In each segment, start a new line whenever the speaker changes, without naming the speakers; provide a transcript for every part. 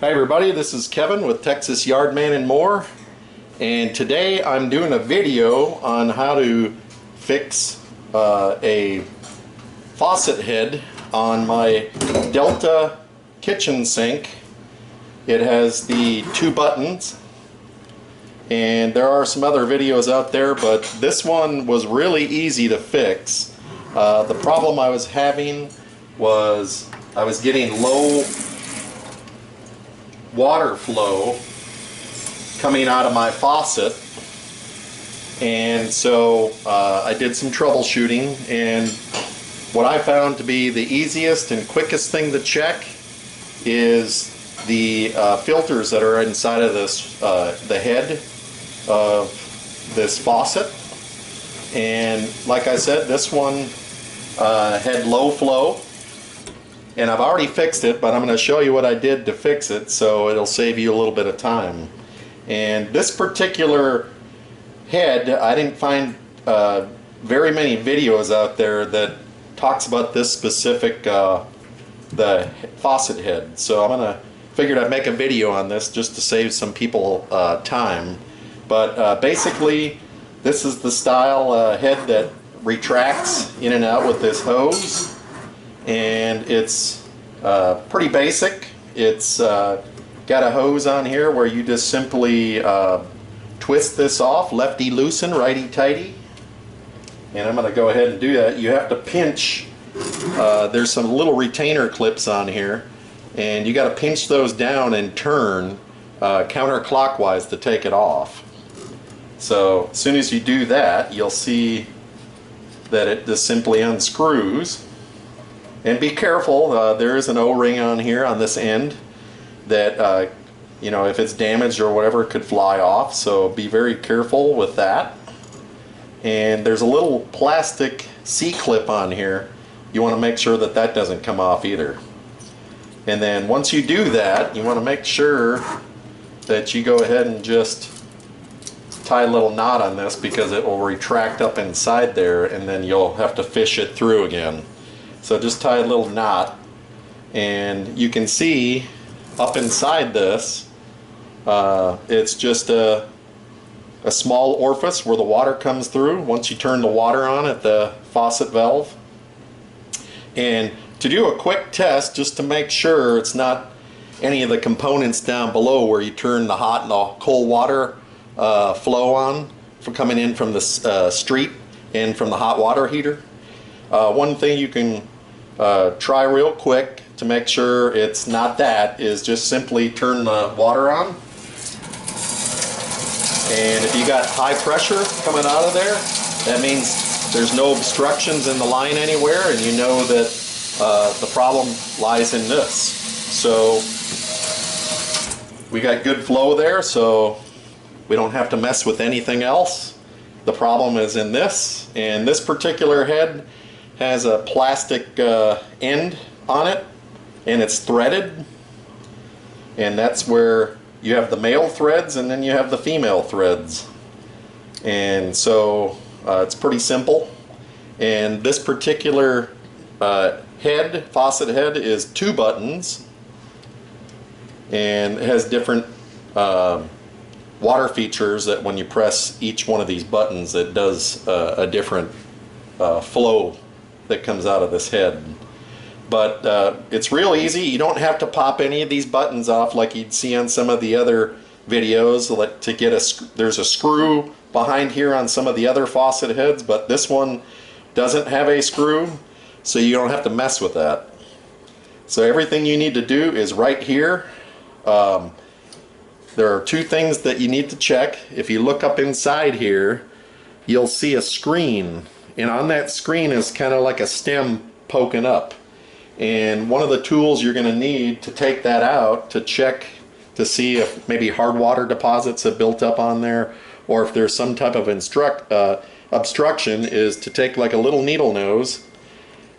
Hi everybody, this is Kevin with Texas Yardman and More, and today I'm doing a video on how to fix a faucet head on my Delta kitchen sink. It has the two buttons, and there are some other videos out there, but this one was really easy to fix. The problem I was having was I was getting low water flow coming out of my faucet, and so I did some troubleshooting, and what I found to be the easiest and quickest thing to check is the filters that are inside of this the head of this faucet. And like I said, this one had low flow, and I've already fixed it, but I'm going to show you what I did to fix it, so it'll save you a little bit of time. And this particular head, I didn't find very many videos out there that talks about this specific the faucet head, so I'm gonna figured I'd make a video on this just to save some people time. But basically, this is the style head that retracts in and out with this hose, and it's pretty basic. It's got a hose on here where you just simply twist this off, lefty loosen, righty tighty, and I'm going to go ahead and do that. You have to pinch. There's some little retainer clips on here, and you got to pinch those down and turn counterclockwise to take it off. So as soon as you do that, you'll see that it just simply unscrews. And be careful, there is an O-ring on here on this end that you know, if it's damaged or whatever, it could fly off, so be very careful with that. And there's a little plastic C-clip on here. You want to make sure that that doesn't come off either. And then once you do that, you want to make sure that you go ahead and just tie a little knot on this, because it will retract up inside there, and then you'll have to fish it through again. So just tie a little knot, and you can see up inside this, it's just a small orifice where the water comes through once you turn the water on at the faucet valve. And to do a quick test, just to make sure it's not any of the components down below where you turn the hot and the cold water flow on for coming in from the street and from the hot water heater. One thing you can try real quick to make sure it's not that is just simply turn the water on, and if you got high pressure coming out of there, that means there's no obstructions in the line anywhere, and you know that the problem lies in this. So we got good flow there, so we don't have to mess with anything else. The problem is in this, and this particular head has a plastic end on it, and it's threaded, and that's where you have the male threads and then you have the female threads. And so it's pretty simple. And this particular head, faucet head, is two buttons, and it has different water features that when you press each one of these buttons, it does a different flow that comes out of this head. But it's real easy. You don't have to pop any of these buttons off like you'd see on some of the other videos. Like to get there's a screw behind here on some of the other faucet heads, but this one doesn't have a screw, so you don't have to mess with that. So everything you need to do is right here. There are two things that you need to check. If you look up inside here, you'll see a screen, and on that screen is kind of like a stem poking up. And one of the tools you're going to need to take that out to check to see if maybe hard water deposits have built up on there, or if there's some type of obstruction, is to take like a little needle nose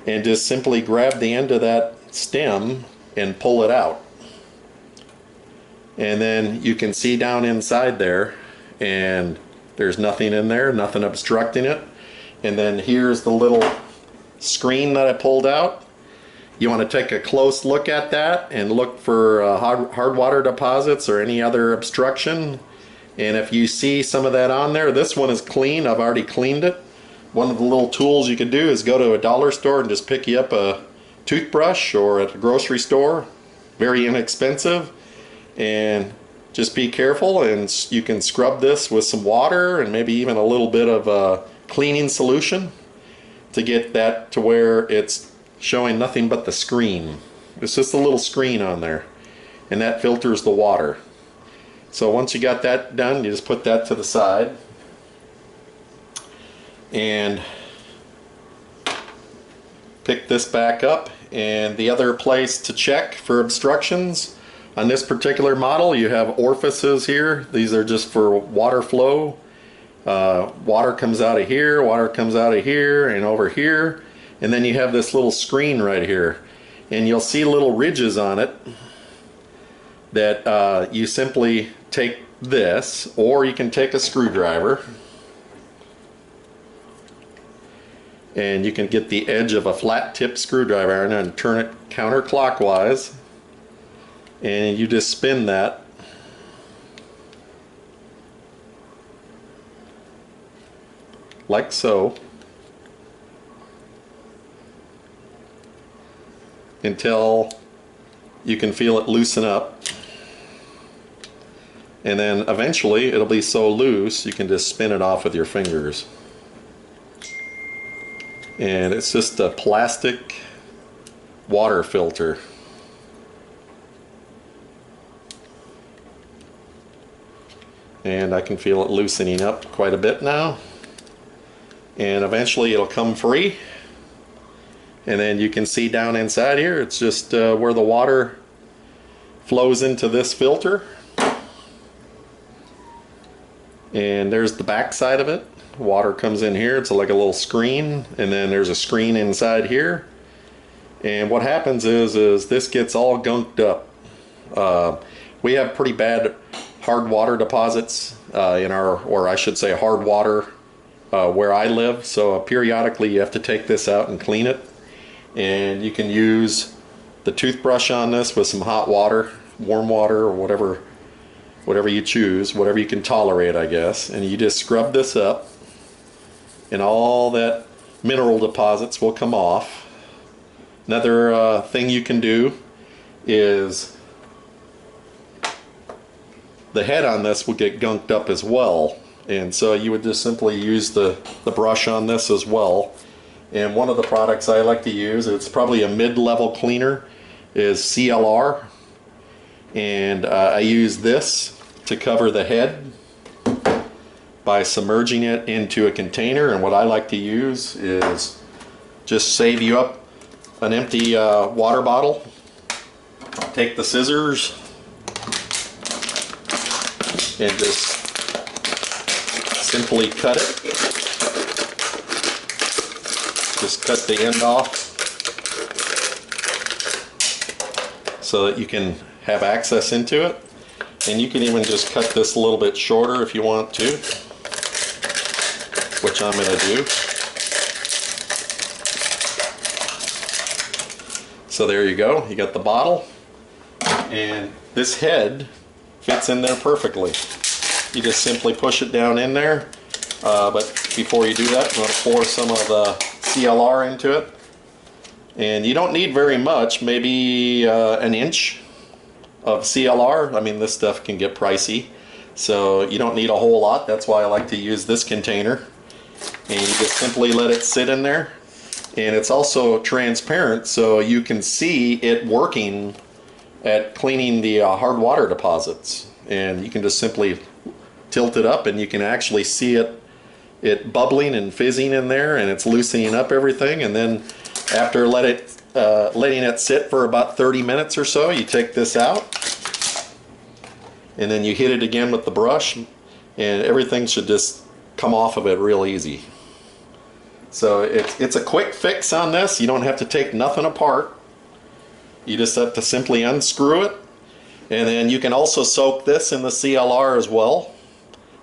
and just simply grab the end of that stem and pull it out. And then you can see down inside there, and there's nothing in there, nothing obstructing it. And then here's the little screen that I pulled out. you want to take a close look at that and look for hard water deposits or any other obstruction. And if you see some of that on there, this one is clean. I've already cleaned it. One of the little tools you can do is go to a dollar store and just pick you up a toothbrush, or at the grocery store, very inexpensive, and just be careful, and you can scrub this with some water and maybe even a little bit of a cleaning solution to get that to where it's showing nothing but the screen. It's just a little screen on there, and that filters the water. So once you got that done, you just put that to the side and pick this back up. And the other place to check for obstructions on this particular model, you have orifices here. These are just for water flow. Water comes out of here, water comes out of here and over here, and then you have this little screen right here, and you'll see little ridges on it that you simply take this, or you can take a screwdriver and you can get the edge of a flat tip screwdriver iron and turn it counterclockwise, and you just spin that like so until you can feel it loosen up, and then eventually it'll be so loose you can just spin it off with your fingers. And it's just a plastic water filter. And I can feel it loosening up quite a bit now, and eventually it'll come free. And then you can see down inside here, it's just where the water flows into this filter, and there's the back side of it. Water comes in here, it's like a little screen, and then there's a screen inside here. And what happens is this gets all gunked up. We have pretty bad hard water deposits in our, or I should say hard water where I live, so periodically you have to take this out and clean it. And you can use the toothbrush on this with some hot water, warm water, or whatever you choose, whatever you can tolerate, I guess, and you just scrub this up, and all that mineral deposits will come off. Another thing you can do is the head on this will get gunked up as well, and so you would just simply use the brush on this as well. And one of the products I like to use, it's probably a mid-level cleaner, is CLR, and I use this to cover the head by submerging it into a container. And what I like to use is just save you up an empty water bottle. Take the scissors and just simply cut it. Just cut the end off so that you can have access into it. And you can even just cut this a little bit shorter if you want to, which I'm going to do. So there you go, you got the bottle, and this head fits in there perfectly. You just simply push it down in there, but before you do that, I'm going to pour some of the CLR into it. And you don't need very much, maybe an inch of CLR. I mean, this stuff can get pricey, so you don't need a whole lot. That's why I like to use this container. And you just simply let it sit in there. And it's also transparent, so you can see it working at cleaning the hard water deposits. And you can just simply tilt it up, and you can actually see it bubbling and fizzing in there, and it's loosening up everything. And then after letting it sit for about 30 minutes or so, you take this out, and then you hit it again with the brush, and everything should just come off of it real easy. So it's a quick fix on this. You don't have to take nothing apart. You just have to simply unscrew it, and then you can also soak this in the CLR as well,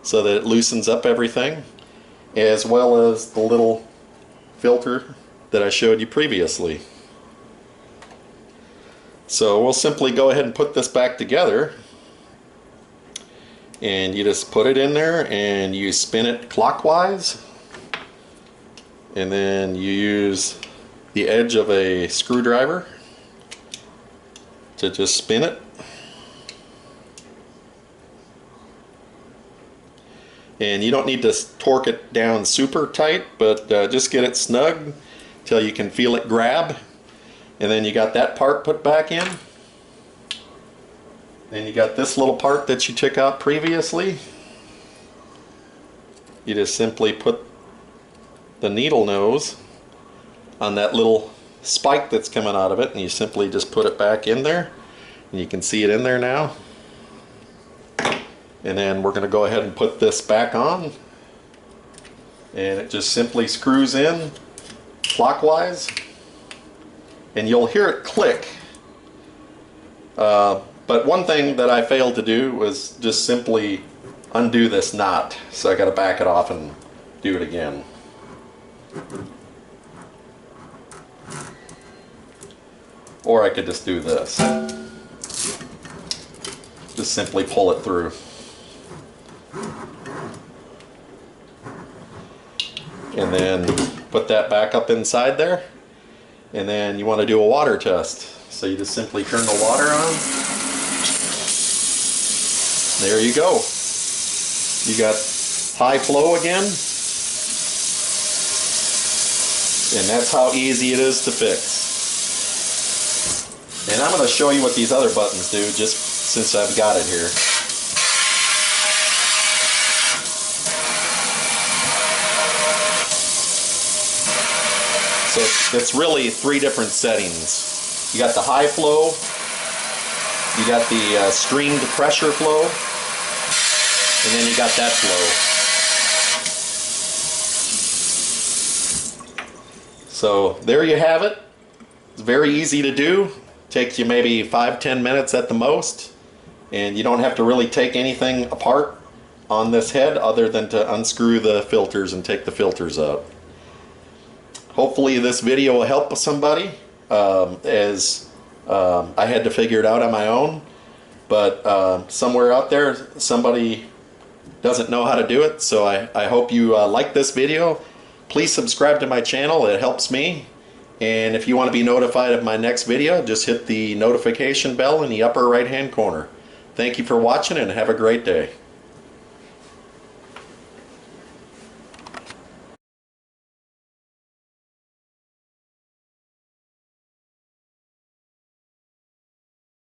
so that it loosens up everything, as well as the little filter that I showed you previously. So we'll simply go ahead and put this back together, and you just put it in there and you spin it clockwise, and then you use the edge of a screwdriver to just spin it. And you don't need to torque it down super tight, but just get it snug till you can feel it grab. And then you got that part put back in. Then you got this little part that you took out previously. You just simply put the needle nose on that little spike that's coming out of it, and you simply just put it back in there. And you can see it in there now. And then we're going to go ahead and put this back on, and it just simply screws in clockwise, and you'll hear it click. But one thing that I failed to do was just simply undo this knot, so I got to back it off and do it again. Or I could just do this. Just simply pull it through. And then put that back up inside there, and then you want to do a water test. So you just simply turn the water on. There you go. You got high flow again, and that's how easy it is to fix. And I'm going to show you what these other buttons do just since I've got it here. So it's really 3 different settings. You got the high flow, you got the streamed pressure flow, and then you got that flow. So there you have it. It's very easy to do. Takes you maybe 5-10 minutes at the most, and you don't have to really take anything apart on this head other than to unscrew the filters and take the filters out. Hopefully this video will help somebody, as I had to figure it out on my own, but somewhere out there somebody doesn't know how to do it. So I hope you like this video. Please subscribe to my channel, it helps me. And if you want to be notified of my next video, just hit the notification bell in the upper right hand corner. Thank you for watching, and have a great day.